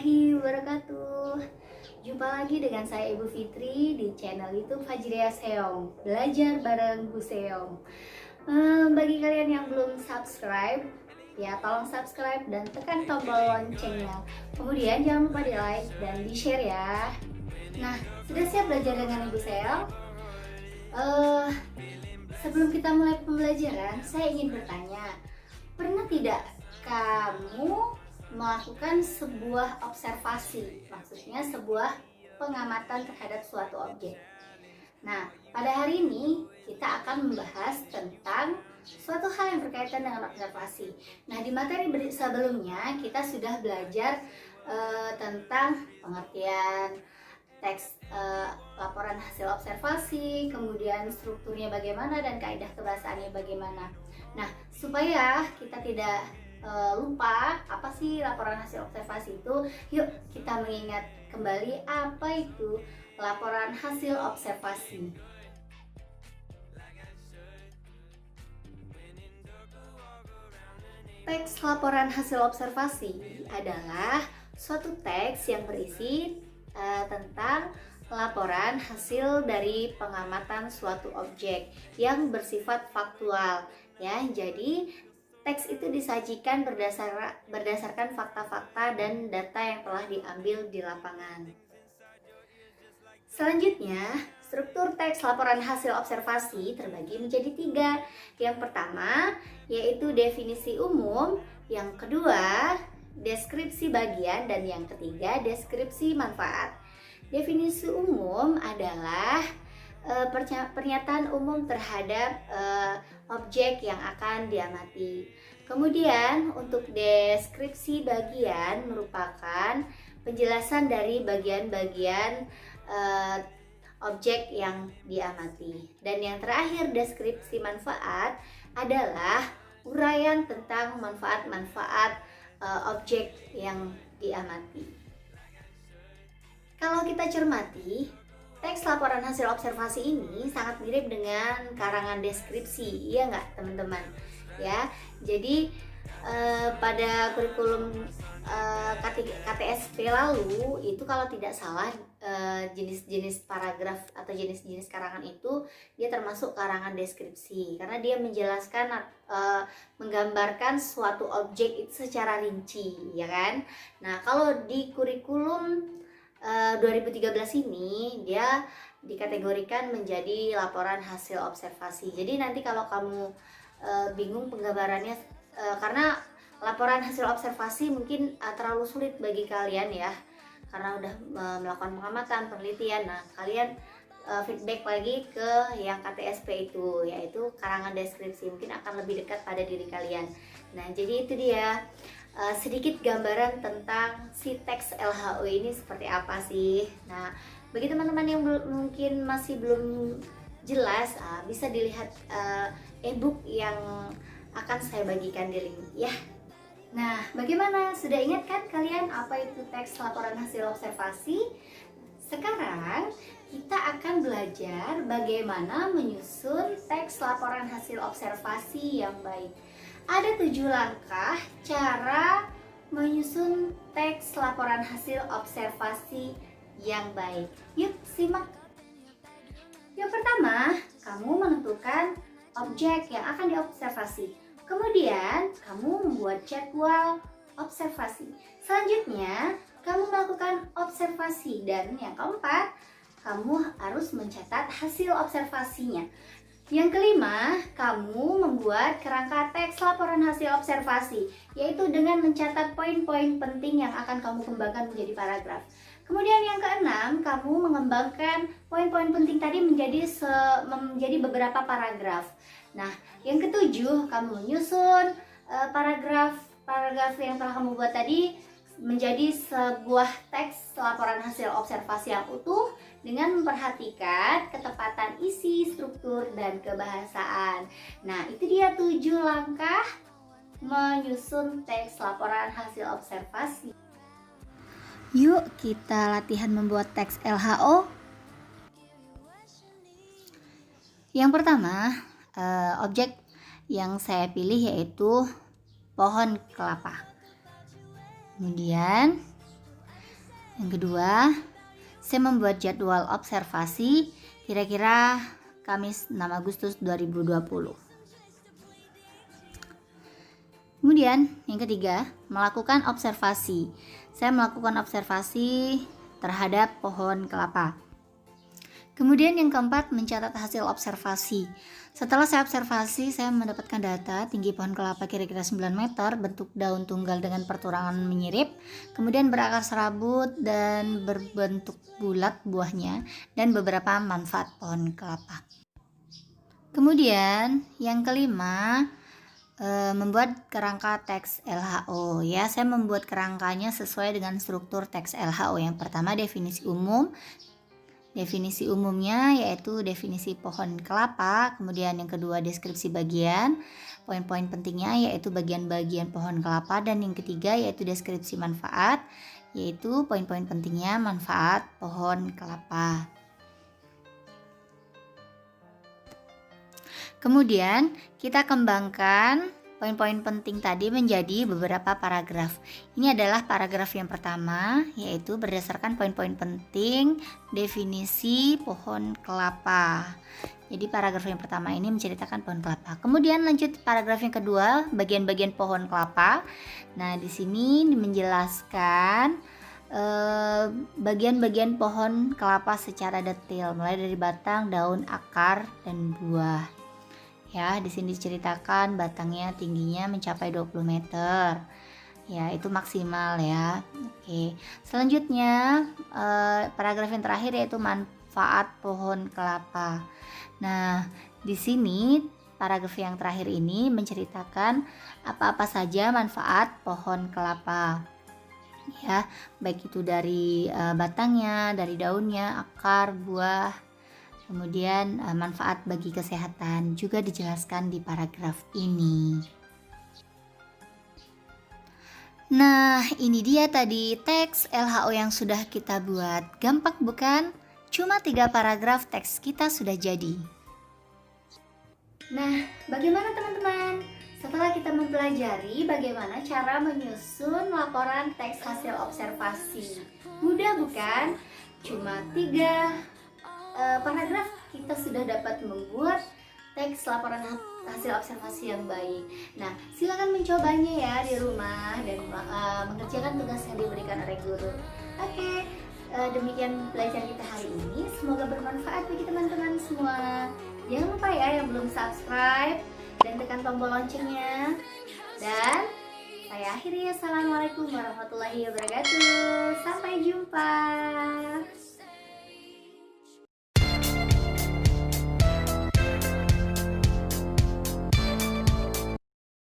warahmatullahi wabarakatuh. Jumpa lagi dengan saya Ibu Fitri di channel YouTube Fajriya Seong, belajar bareng Bu Seong. Bagi kalian yang belum subscribe, ya tolong subscribe dan tekan tombol loncengnya. Kemudian jangan lupa di like dan di share ya. Nah, sudah siap belajar dengan Ibu Seong? Sebelum kita mulai pembelajaran, saya ingin bertanya, pernah tidak kamu melakukan sebuah observasi, maksudnya sebuah pengamatan terhadap suatu objek? Nah, pada hari ini kita akan membahas tentang suatu hal yang berkaitan dengan observasi. Nah, di materi sebelumnya kita sudah belajar tentang pengertian teks laporan hasil observasi, kemudian strukturnya bagaimana dan kaidah kebahasaannya bagaimana. Nah, supaya kita tidak lupa apa sih laporan hasil observasi itu, yuk kita mengingat kembali apa itu laporan hasil observasi. Teks laporan hasil observasi adalah suatu teks yang berisi tentang laporan hasil dari pengamatan suatu objek yang bersifat faktual ya. Jadi teks itu disajikan berdasarkan fakta-fakta dan data yang telah diambil di lapangan. Selanjutnya, struktur teks laporan hasil observasi terbagi menjadi 3. Yang pertama yaitu definisi umum, yang kedua deskripsi bagian, dan yang ketiga deskripsi manfaat. Definisi umum adalah pernyataan umum terhadap objek yang akan diamati. Kemudian untuk deskripsi bagian merupakan penjelasan dari bagian-bagian objek yang diamati. Dan yang terakhir deskripsi manfaat adalah uraian tentang manfaat-manfaat objek yang diamati. Kalau kita cermati, teks laporan hasil observasi ini sangat mirip dengan karangan deskripsi, iya nggak teman-teman? Ya, jadi pada kurikulum KTSP lalu itu kalau tidak salah jenis-jenis paragraf atau jenis-jenis karangan itu dia termasuk karangan deskripsi karena dia menjelaskan menggambarkan suatu objek itu secara rinci, ya kan? Nah, kalau di kurikulum 2013 ini dia dikategorikan menjadi laporan hasil observasi. Jadi nanti kalau kamu bingung penggambarannya karena laporan hasil observasi mungkin terlalu sulit bagi kalian ya, karena udah melakukan pengamatan, penelitian. Nah, kalian feedback lagi ke yang KTSP itu, yaitu karangan deskripsi, mungkin akan lebih dekat pada diri kalian. Nah, jadi itu dia sedikit gambaran tentang si teks LHO ini seperti apa sih. Nah, bagi teman-teman yang mungkin masih belum jelas, bisa dilihat e-book yang akan saya bagikan di link ya. Nah, bagaimana? Sudah ingat kan kalian apa itu teks laporan hasil observasi? Sekarang kita akan belajar bagaimana menyusun teks laporan hasil observasi yang baik. Ada 7 langkah cara menyusun teks laporan hasil observasi yang baik. Yuk simak. Yang pertama, kamu menentukan objek yang akan diobservasi. Kemudian, kamu membuat jadwal observasi. Selanjutnya, kamu melakukan observasi. Dan yang keempat, kamu harus mencatat hasil observasinya. Yang kelima, kamu membuat kerangka teks laporan hasil observasi, yaitu dengan mencatat poin-poin penting yang akan kamu kembangkan menjadi paragraf. Kemudian yang keenam, kamu mengembangkan poin-poin penting tadi menjadi beberapa paragraf. Nah, yang ketujuh, kamu menyusun paragraf yang telah kamu buat tadi menjadi sebuah teks laporan hasil observasi yang utuh dengan memperhatikan ketepatan isi, struktur, dan kebahasaan. Nah, itu dia 7 langkah menyusun teks laporan hasil observasi. Yuk kita latihan membuat teks LHO. Yang pertama, objek yang saya pilih yaitu pohon kelapa. Kemudian Yang kedua, saya membuat jadwal observasi kira-kira Kamis 6 Agustus 2020. Kemudian yang ketiga, melakukan observasi. Saya melakukan observasi terhadap pohon kelapa. Kemudian yang keempat, mencatat hasil observasi. Setelah saya observasi, saya mendapatkan data tinggi pohon kelapa kira-kira 9 meter, bentuk daun tunggal dengan perturangan menyirip, kemudian berakar serabut dan berbentuk bulat buahnya, dan beberapa manfaat pohon kelapa. Kemudian yang kelima, membuat kerangka teks LHO ya. Saya membuat kerangkanya sesuai dengan struktur teks LHO. Yang pertama, definisi umum. Definisi umumnya yaitu definisi pohon kelapa. Kemudian yang kedua, deskripsi bagian. Poin-poin pentingnya yaitu bagian-bagian pohon kelapa. Dan yang ketiga yaitu deskripsi manfaat, yaitu poin-poin pentingnya manfaat pohon kelapa. Kemudian kita kembangkan poin-poin penting tadi menjadi beberapa paragraf. Ini adalah paragraf yang pertama, yaitu berdasarkan poin-poin penting definisi pohon kelapa. Jadi paragraf yang pertama ini menceritakan pohon kelapa. Kemudian lanjut paragraf yang kedua, bagian-bagian pohon kelapa. Nah, di sini menjelaskan bagian-bagian pohon kelapa secara detail, mulai dari batang, daun, akar, dan buah. Ya, di sini diceritakan batangnya tingginya mencapai 20 meter. Ya, itu maksimal ya. Oke. Selanjutnya, paragraf yang terakhir yaitu manfaat pohon kelapa. Nah, di sini paragraf yang terakhir ini menceritakan apa-apa saja manfaat pohon kelapa. Ya, baik itu dari batangnya, dari daunnya, akar, buah. Kemudian manfaat bagi kesehatan juga dijelaskan di paragraf ini. Nah, ini dia tadi teks LHO yang sudah kita buat. Gampang bukan? Cuma 3 paragraf teks kita sudah jadi. Nah, bagaimana teman-teman? Setelah kita mempelajari bagaimana cara menyusun laporan teks hasil observasi. Mudah bukan? Cuma 3 paragraf kita sudah dapat membuat teks laporan hasil observasi yang baik. Nah, silakan mencobanya ya di rumah dan mengerjakan tugas yang diberikan oleh guru. Oke, demikian belajar kita hari ini. Semoga bermanfaat bagi teman-teman semua. Jangan lupa ya yang belum subscribe dan tekan tombol loncengnya. Dan saya akhiri. Assalamualaikum warahmatullahi wabarakatuh. Sampai jumpa.